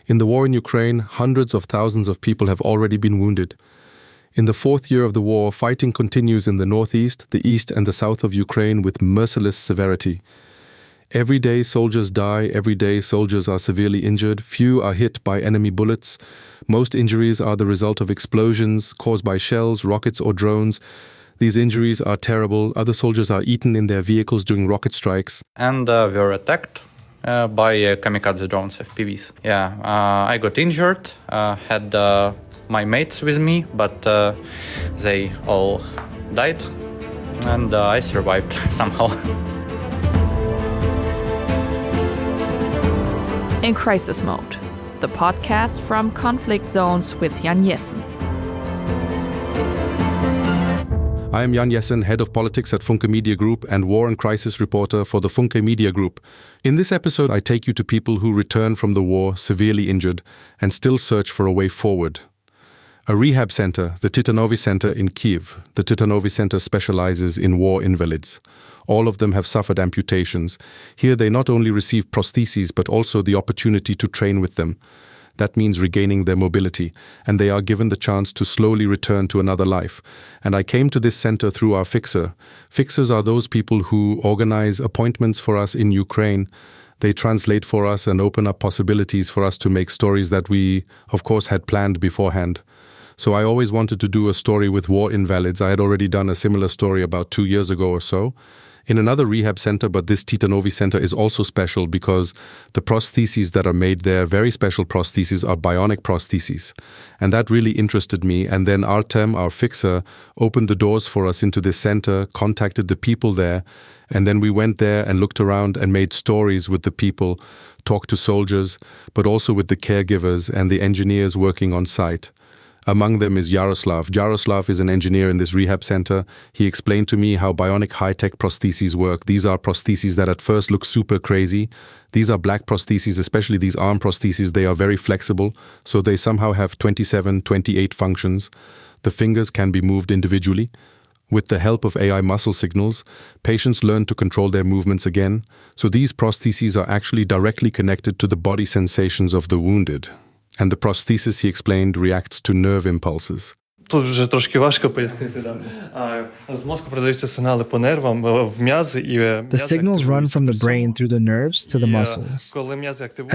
In the war in Ukraine, hundreds of thousands of people have already been wounded. In the fourth year of the war, fighting continues in the northeast, the east and the south of Ukraine with merciless severity. Every day soldiers die, every day soldiers are severely injured, few are hit by enemy bullets. Most injuries are the result of explosions caused by shells, rockets or drones. These injuries are terrible. Other soldiers are eaten in their vehicles during rocket strikes. And were attacked by kamikaze drones, FPVs. I got injured, had my mates with me, but they all died, and I survived somehow. In Crisis Mode, the podcast from Conflict Zones with Jan Jessen. I am Jan Jessen, head of politics at Funke Media Group and war and crisis reporter for the Funke Media Group. In this episode, I take you to people who return from the war severely injured and still search for a way forward. A rehab center, the Titanovi Center in Kiev. The Titanovi Center specializes in war invalids. All of them have suffered amputations. Here they not only receive prostheses but also the opportunity to train with them. That means regaining their mobility, and they are given the chance to slowly return to another life. And I came to this center through our fixer. Fixers are those people who organize appointments for us in Ukraine. They translate for us and open up possibilities for us to make stories that we, of course, had planned beforehand. So I always wanted to do a story with war invalids. I had already done a similar story about 2 years ago or so, in another rehab center, but this Titanovi Center is also special because the prostheses that are made there, very special prostheses, are bionic prostheses. And that really interested me. And then Artem, our fixer, opened the doors for us into this center, contacted the people there, and then we went there and looked around and made stories with the people, talked to soldiers, but also with the caregivers and the engineers working on site. Among them is Yaroslav. Yaroslav is an engineer in this rehab center. He explained to me how bionic high-tech prostheses work. These are prostheses that at first look super crazy. These are black prostheses, especially these arm prostheses. They are very flexible, so they somehow have 27, 28 functions. The fingers can be moved individually. With the help of AI muscle signals, patients learn to control their movements again. So these prostheses are actually directly connected to the body sensations of the wounded. And the prosthesis, he explained, reacts to nerve impulses. Тут вже трошки важко пояснити. З мозку передаються сигнали по нервам в м'язи і The signals run from the brain through the nerves to the muscles.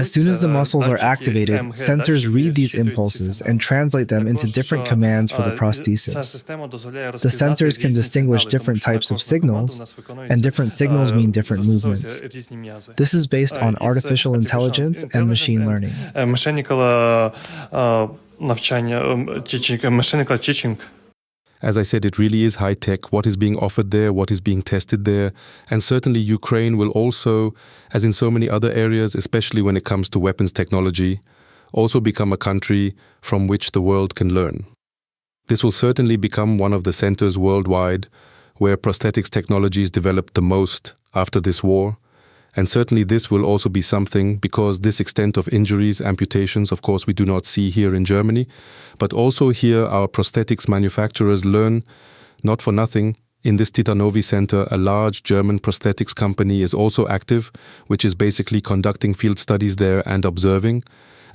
As soon as the muscles are activated, sensors read these impulses and translate them into different commands for the prosthesis. The sensors can distinguish different types of signals, and different signals mean different movements. This is based on artificial intelligence and machine learning. Mechanical teaching. As I said, it really is high-tech, what is being offered there, what is being tested there. And certainly Ukraine will also, as in so many other areas, especially when it comes to weapons technology, also become a country from which the world can learn. This will certainly become one of the centers worldwide where prosthetics technologies developed the most after this war. And certainly this will also be something, because this extent of injuries, amputations, of course, we do not see here in Germany. But also here our prosthetics manufacturers learn, not for nothing. In this Titanovi Center, a large German prosthetics company is also active, which is basically conducting field studies there and observing.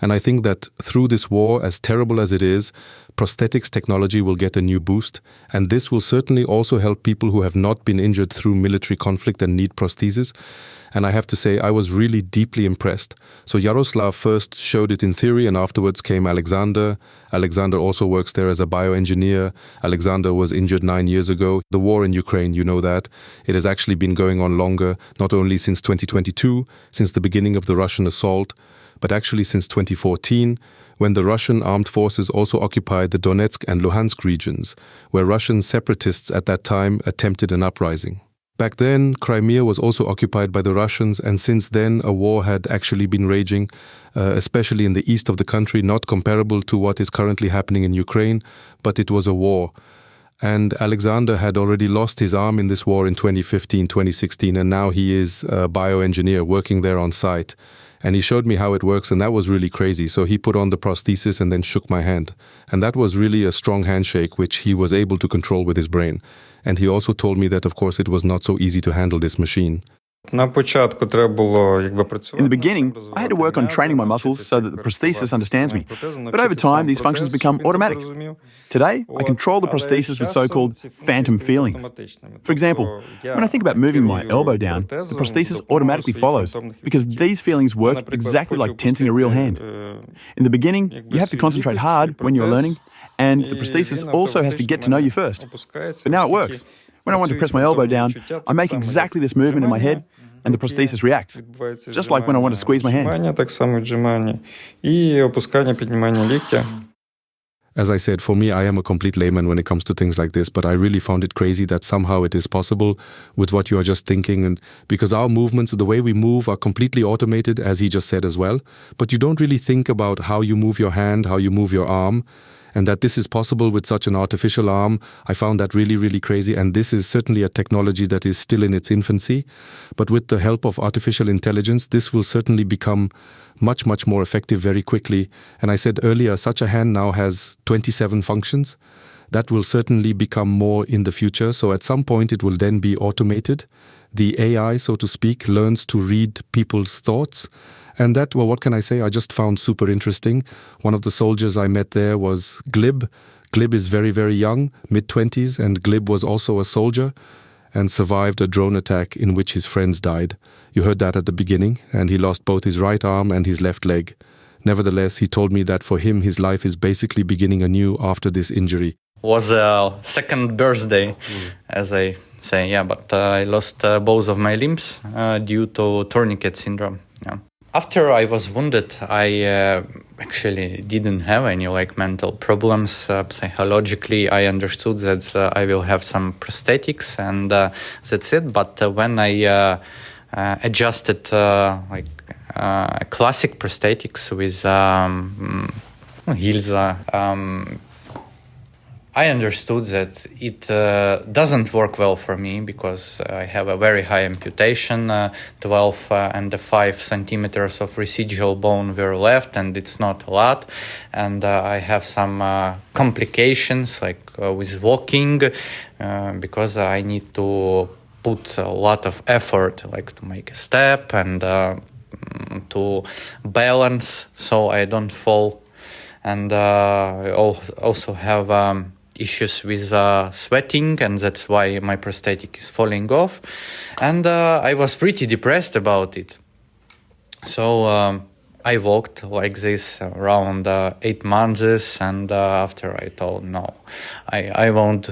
And I think that through this war, as terrible as it is, prosthetics technology will get a new boost. And this will certainly also help people who have not been injured through military conflict and need prostheses. And I have to say, I was really deeply impressed. So Yaroslav first showed it in theory, and afterwards came Alexander. Alexander also works there as a bioengineer. Alexander was injured 9 years ago. The war in Ukraine, you know that. It has actually been going on longer, not only since 2022, since the beginning of the Russian assault, but actually since 2014, when the Russian armed forces also occupied the Donetsk and Luhansk regions, where Russian separatists at that time attempted an uprising. Back then, Crimea was also occupied by the Russians, and since then a war had actually been raging, especially in the east of the country, not comparable to what is currently happening in Ukraine, but it was a war. And Alexander had already lost his arm in this war in 2015, 2016, and now he is a bioengineer working there on site. And he showed me how it works, and that was really crazy. So he put on the prosthesis and then shook my hand. And that was really a strong handshake, which he was able to control with his brain. And he also told me that, of course, it was not so easy to handle this machine. In the beginning, I had to work on training my muscles so that the prosthesis understands me, but over time these functions become automatic. Today, I control the prosthesis with so-called phantom feelings. For example, when I think about moving my elbow down, the prosthesis automatically follows, because these feelings work exactly like tensing a real hand. In the beginning, you have to concentrate hard when you're learning, and the prosthesis also has to get to know you first. But now it works. When I want to press my elbow down, I make exactly this movement in my head, and the prosthesis reacts, just like when I want to squeeze my hand. As I said, for me, I am a complete layman when it comes to things like this, but I really found it crazy that somehow it is possible with what you are just thinking, and because our movements, the way we move, are completely automated, as he just said as well, but you don't really think about how you move your hand, how you move your arm, and that this is possible with such an artificial arm. I found that really, really crazy, and this is certainly a technology that is still in its infancy, but with the help of artificial intelligence, this will certainly become much, much more effective very quickly. And I said earlier, such a hand now has 27 functions. That will certainly become more in the future, so at some point it will then be automated. The AI, so to speak, learns to read people's thoughts. And that, well, what can I say? I just found super interesting. One of the soldiers I met there was Glib. Glib is very, very young, mid-20s, and Glib was also a soldier and survived a drone attack in which his friends died. You heard that at the beginning, and he lost both his right arm and his left leg. Nevertheless, he told me that for him, his life is basically beginning anew after this injury. Was a second birthday, as I say, yeah, but I lost both of my limbs due to tourniquet syndrome. Yeah. After I was wounded, I actually didn't have any mental problems. Psychologically, I understood that I will have some prosthetics, and that's it. But when I adjusted classic prosthetics with Hilsa, I understood that it doesn't work well for me because I have a very high amputation, 12 and 5 centimeters of residual bone were left, and it's not a lot. And I have some complications with walking because I need to put a lot of effort, to make a step and to balance so I don't fall. And I also have issues with sweating, and that's why my prosthetic is falling off. And I was pretty depressed about it. So I walked like this around 8 months, and after I thought, no, I won't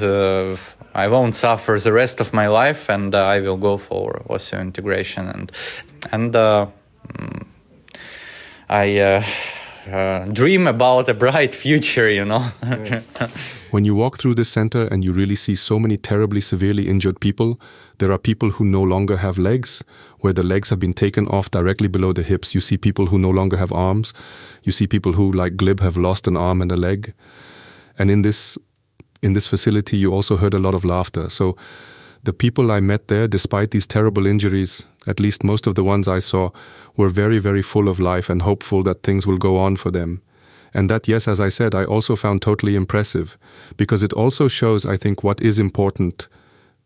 suffer the rest of my life, and I will go for osseointegration. And I dream about a bright future, When you walk through this center and you really see so many terribly severely injured people, there are people who no longer have legs, where the legs have been taken off directly below the hips. You see people who no longer have arms. You see people who, like Glib, have lost an arm and a leg. And in this facility, you also heard a lot of laughter. So the people I met there, despite these terrible injuries, at least most of the ones I saw, were very, very full of life and hopeful that things will go on for them. And that, yes, as I said, I also found totally impressive, because it also shows, I think, what is important,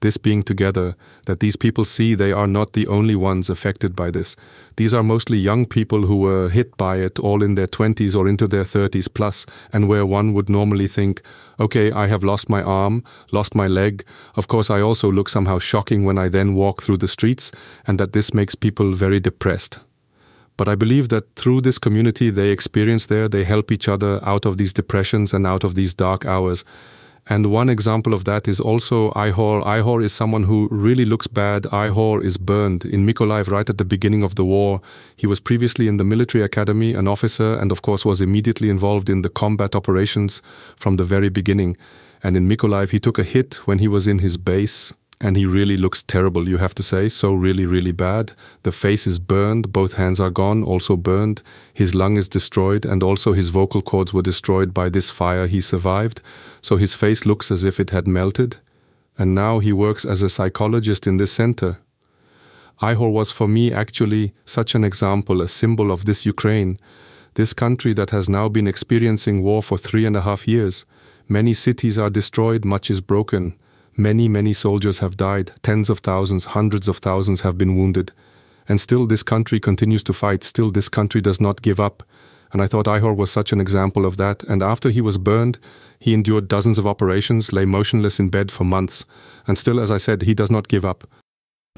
this being together, that these people see they are not the only ones affected by this. These are mostly young people who were hit by it, all in their 20s or into their 30s plus, and where one would normally think, okay, I have lost my arm, lost my leg. Of course, I also look somehow shocking when I then walk through the streets, and that this makes people very depressed. But I believe that through this community they experience there, they help each other out of these depressions and out of these dark hours. And one example of that is also Ihor. Ihor is someone who really looks bad. Ihor is burned in Mykolaiv right at the beginning of the war. He was previously in the military academy, an officer, and of course was immediately involved in the combat operations from the very beginning. And in Mykolaiv he took a hit when he was in his base. And he really looks terrible, you have to say, so really, really bad. The face is burned, both hands are gone, also burned. His lung is destroyed, and also his vocal cords were destroyed by this fire he survived. So his face looks as if it had melted. And now he works as a psychologist in this center. Ihor was for me actually such an example, a symbol of this Ukraine, this country that has now been experiencing war for 3.5 years. Many cities are destroyed, much is broken. Many, many soldiers have died. Tens of thousands, hundreds of thousands have been wounded. And still this country continues to fight. Still this country does not give up. And I thought Ihor was such an example of that. And after he was burned, he endured dozens of operations, lay motionless in bed for months. And still, as I said, he does not give up.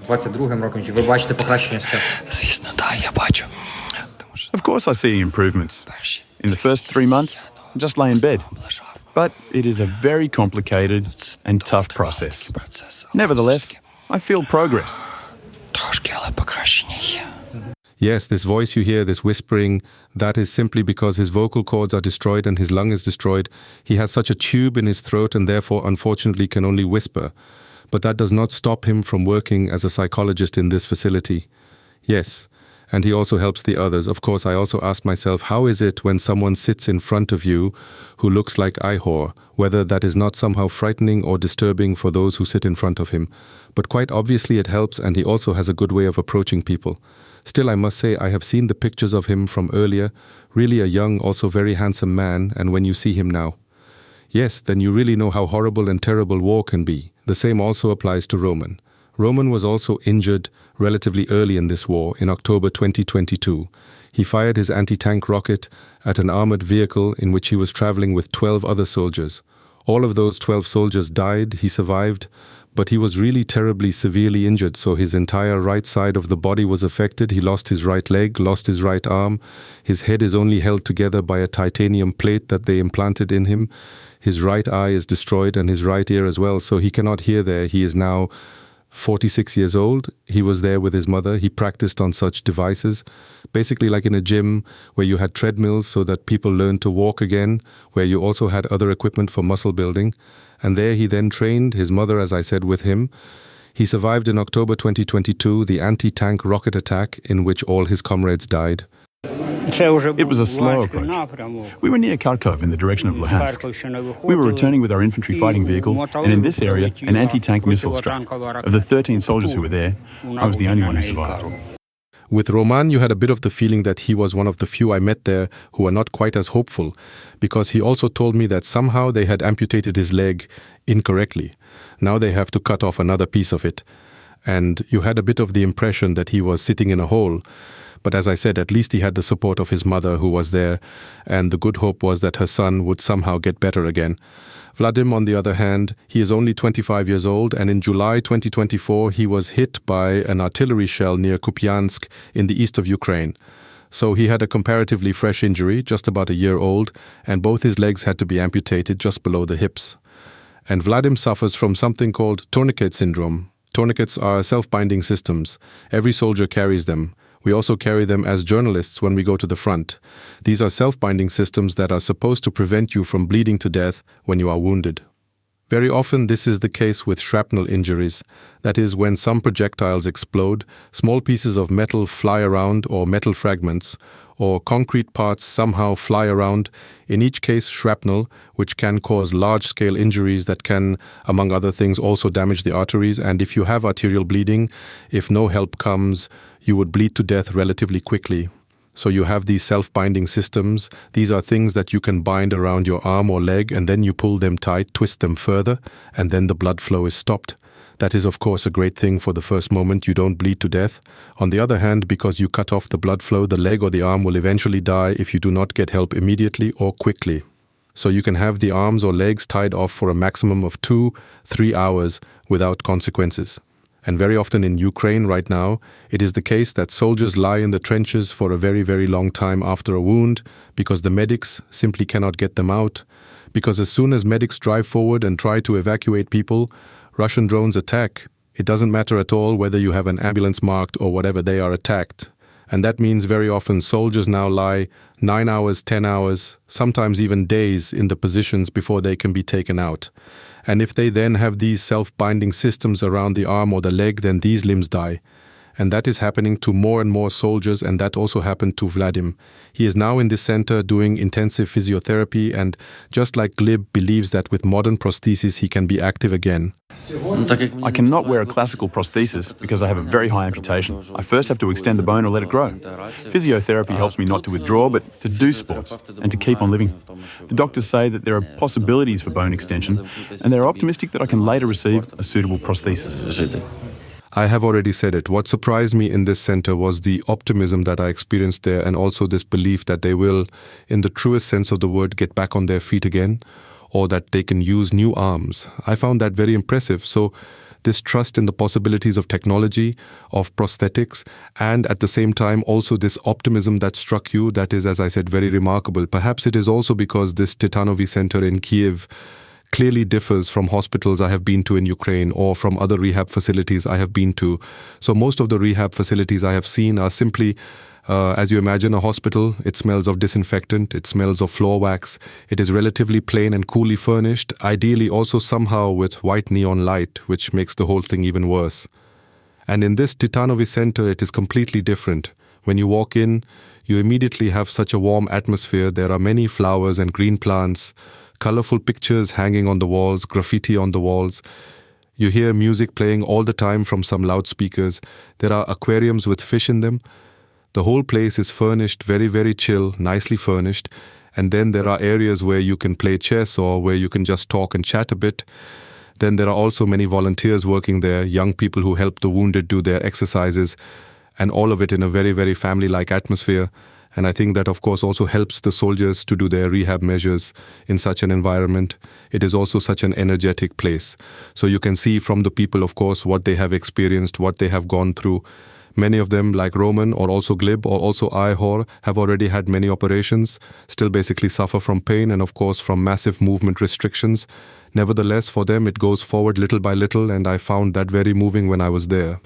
22-м роком, чи ви бачите покращення? Звісно, так, я бачу. Of course I see improvements. In the first 3 months, I just lay in bed. But it is a very complicated and tough process. Nevertheless, I feel progress. Трошки, але покращення є. Yes, this voice you hear, this whispering, that is simply because his vocal cords are destroyed and his lung is destroyed. He has such a tube in his throat and therefore, unfortunately, can only whisper. But that does not stop him from working as a psychologist in this facility. Yes, and he also helps the others. Of course, I also ask myself, how is it when someone sits in front of you who looks like Ihor, whether that is not somehow frightening or disturbing for those who sit in front of him. But quite obviously it helps, and he also has a good way of approaching people. Still, I must say, I have seen the pictures of him from earlier, really a young, also very handsome man, and when you see him now. Yes, then you really know how horrible and terrible war can be. The same also applies to Roman. Roman was also injured relatively early in this war, in October 2022. He fired his anti-tank rocket at an armored vehicle in which he was traveling with 12 other soldiers. All of those 12 soldiers died, he survived, but he was really terribly severely injured, so his entire right side of the body was affected. He lost his right leg, lost his right arm. His head is only held together by a titanium plate that they implanted in him. His right eye is destroyed and his right ear as well, so he cannot hear there. He is now 46 years old. He was there with his mother. He practiced on such devices, basically like in a gym where you had treadmills so that people learned to walk again, where you also had other equipment for muscle building. And there he then trained his mother, as I said, with him. He survived in October 2022 the anti-tank rocket attack in which all his comrades died. It was a slow approach. We were near Kharkov in the direction of Luhansk. We were returning with our infantry fighting vehicle, and in this area, an anti-tank missile struck. Of the 13 soldiers who were there, I was the only one who survived. With Roman, you had a bit of the feeling that he was one of the few I met there who were not quite as hopeful, because he also told me that somehow they had amputated his leg incorrectly. Now they have to cut off another piece of it. And you had a bit of the impression that he was sitting in a hole. But as I said, at least he had the support of his mother who was there, and the good hope was that her son would somehow get better again. Vladim, on the other hand, he is only 25 years old, and in July 2024 he was hit by an artillery shell near Kupiansk in the east of Ukraine. So he had a comparatively fresh injury, just about a year old, and both his legs had to be amputated just below the hips. And Vladim suffers from something called tourniquet syndrome. Tourniquets are self-binding systems. Every soldier carries them. We also carry them as journalists when we go to the front. These are self-binding systems that are supposed to prevent you from bleeding to death when you are wounded. Very often this is the case with shrapnel injuries. That is, when some projectiles explode, small pieces of metal fly around, or metal fragments, or concrete parts somehow fly around, in each case shrapnel, which can cause large-scale injuries that can, among other things, also damage the arteries. And if you have arterial bleeding, if no help comes, you would bleed to death relatively quickly. So you have these self-binding systems. These are things that you can bind around your arm or leg, and then you pull them tight, twist them further, and then the blood flow is stopped. That is, of course, a great thing for the first moment. You don't bleed to death. On the other hand, because you cut off the blood flow, the leg or the arm will eventually die if you do not get help immediately or quickly. So you can have the arms or legs tied off for a maximum of 2-3 hours without consequences. And very often in Ukraine right now, it is the case that soldiers lie in the trenches for a very, very long time after a wound because the medics simply cannot get them out. Because as soon as medics drive forward and try to evacuate people, Russian drones attack. It doesn't matter at all whether you have an ambulance marked or whatever, they are attacked. And that means very often soldiers now lie 9 hours, 10 hours, sometimes even days in the positions before they can be taken out. And if they then have these self-binding systems around the arm or the leg, then these limbs die. And that is happening to more and more soldiers, and that also happened to Vladim. He is now in this center doing intensive physiotherapy, and just like Glib, believes that with modern prosthesis he can be active again. I cannot wear a classical prosthesis because I have a very high amputation. I first have to extend the bone or let it grow. Physiotherapy helps me not to withdraw, but to do sports and to keep on living. The doctors say that there are possibilities for bone extension, and they're optimistic that I can later receive a suitable prosthesis. I have already said it. What surprised me in this center was the optimism that I experienced there, and also this belief that they will, in the truest sense of the word, get back on their feet again, or that they can use new arms. I found that very impressive. So this trust in the possibilities of technology, of prosthetics, and at the same time also this optimism that struck you, that is, as I said, very remarkable. Perhaps it is also because this Titanovi Center in Kiev clearly differs from hospitals I have been to in Ukraine or from other rehab facilities I have been to. So most of the rehab facilities I have seen are simply, as you imagine a hospital. It smells of disinfectant, it smells of floor wax, it is relatively plain and coolly furnished, ideally also somehow with white neon light, which makes the whole thing even worse. And in this Titanovi Center, it is completely different. When you walk in, you immediately have such a warm atmosphere. There are many flowers and green plants, colorful pictures hanging on the walls, graffiti on the walls. You hear music playing all the time from some loudspeakers. There are aquariums with fish in them. The whole place is furnished very, very chill, nicely furnished. And then there are areas where you can play chess or where you can just talk and chat a bit. Then there are also many volunteers working there, young people who help the wounded do their exercises, and all of it in a very, very family-like atmosphere. And I think that, of course, also helps the soldiers to do their rehab measures in such an environment. It is also such an energetic place. So you can see from the people, of course, what they have experienced, what they have gone through. Many of them, like Roman or also Glib or also Ihor, have already had many operations, still basically suffer from pain and, of course, from massive movement restrictions. Nevertheless, for them, it goes forward little by little, and I found that very moving when I was there.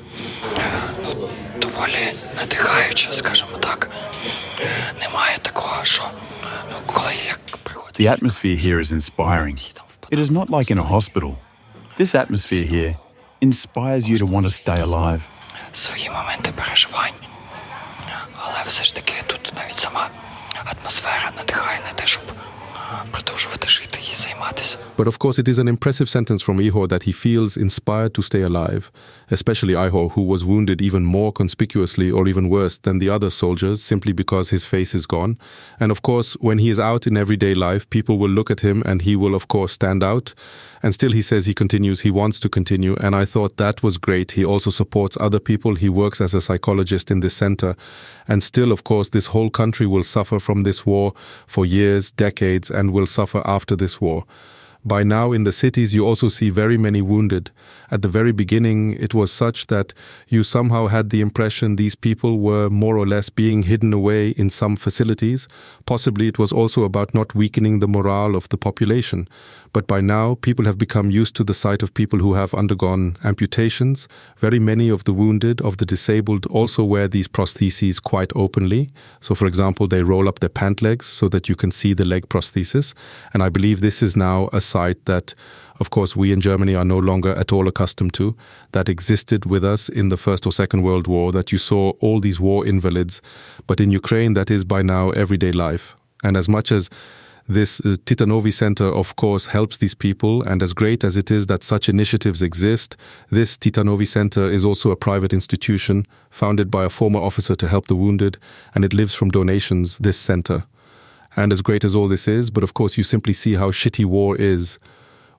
Доволі надихаюче, скажімо так. Немає такого, що коли як приходиш. The atmosphere here is inspiring. It is not like in a hospital. This atmosphere here inspires you to want to stay alive. Свої моменти переживань. Але все ж таки тут навіть сама атмосфера надихає на те, щоб продовжувати жити і займатися. But of course, it is an impressive sentence from Ihor that he feels inspired to stay alive, especially Ihor, who was wounded even more conspicuously or even worse than the other soldiers, simply because his face is gone. And of course, when he is out in everyday life, people will look at him and he will, of course, stand out. And still he says he continues, he wants to continue. And I thought that was great. He also supports other people. He works as a psychologist in this center. And still, of course, this whole country will suffer from this war for years, decades, and will suffer after this war. By now in the cities you also see very many wounded. At the very beginning it was such that you somehow had the impression these people were more or less being hidden away in some facilities. Possibly it was also about not weakening the morale of the population. But by now people have become used to the sight of people who have undergone amputations. Very many of the wounded, of the disabled, also wear these prostheses quite openly. So for example, they roll up their pant legs so that you can see the leg prosthesis. And I believe this is now a sight that, of course, we in Germany are no longer at all accustomed to, that existed with us in the First or Second World War, that you saw all these war invalids. But in Ukraine, that is by now everyday life. And as much as this Titanovi Center, of course, helps these people, and as great as it is that such initiatives exist, this Titanovi Center is also a private institution founded by a former officer to help the wounded, and it lives from donations, this center. And as great as all this is, but of course you simply see how shitty war is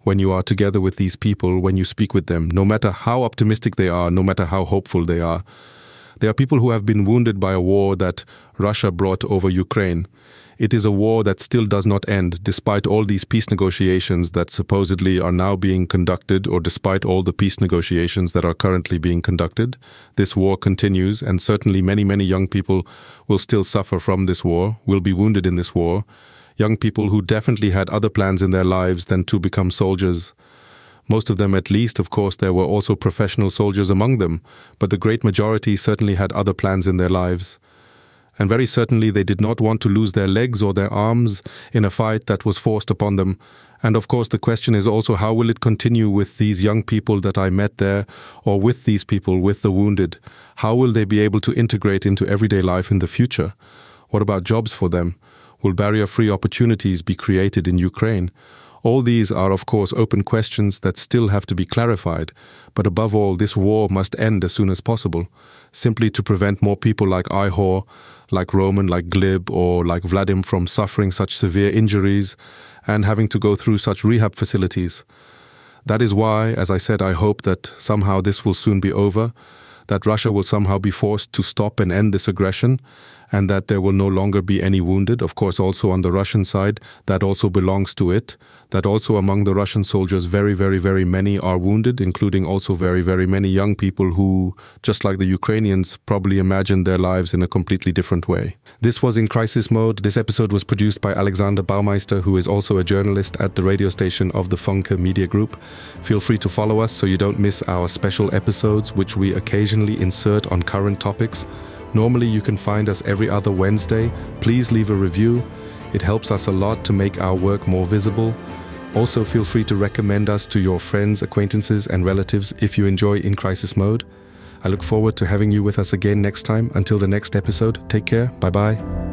when you are together with these people, when you speak with them, no matter how optimistic they are, no matter how hopeful they are. There are people who have been wounded by a war that Russia brought over Ukraine. It is a war that still does not end, despite all these peace negotiations that supposedly are now being conducted, or despite all the peace negotiations that are currently being conducted. This war continues, and certainly many, many young people will still suffer from this war, will be wounded in this war. Young people who definitely had other plans in their lives than to become soldiers. Most of them, at least, of course, there were also professional soldiers among them, but the great majority certainly had other plans in their lives. And very certainly they did not want to lose their legs or their arms in a fight that was forced upon them. And of course the question is also, how will it continue with these young people that I met there, or with these people, with the wounded? How will they be able to integrate into everyday life in the future? What about jobs for them? Will barrier-free opportunities be created in Ukraine? All these are, of course, open questions that still have to be clarified. But above all, this war must end as soon as possible, simply to prevent more people like Ihor, like Roman, like Glib, or like Vladim from suffering such severe injuries and having to go through such rehab facilities. That is why, as I said, I hope that somehow this will soon be over, that Russia will somehow be forced to stop and end this aggression, and that there will no longer be any wounded. Of course, also on the Russian side, that also belongs to it, that also among the Russian soldiers, very, very, very many are wounded, including also very, very many young people who, just like the Ukrainians, probably imagined their lives in a completely different way. This was In Crisis Mode. This episode was produced by Alexander Baumeister, who is also a journalist at the radio station of the Funke Media Group. Feel free to follow us so you don't miss our special episodes, which we occasionally insert on current topics. Normally you can find us every other Wednesday. Please leave a review. It helps us a lot to make our work more visible. Also feel free to recommend us to your friends, acquaintances and relatives if you enjoy In Crisis Mode. I look forward to having you with us again next time. Until the next episode, take care. Bye-bye.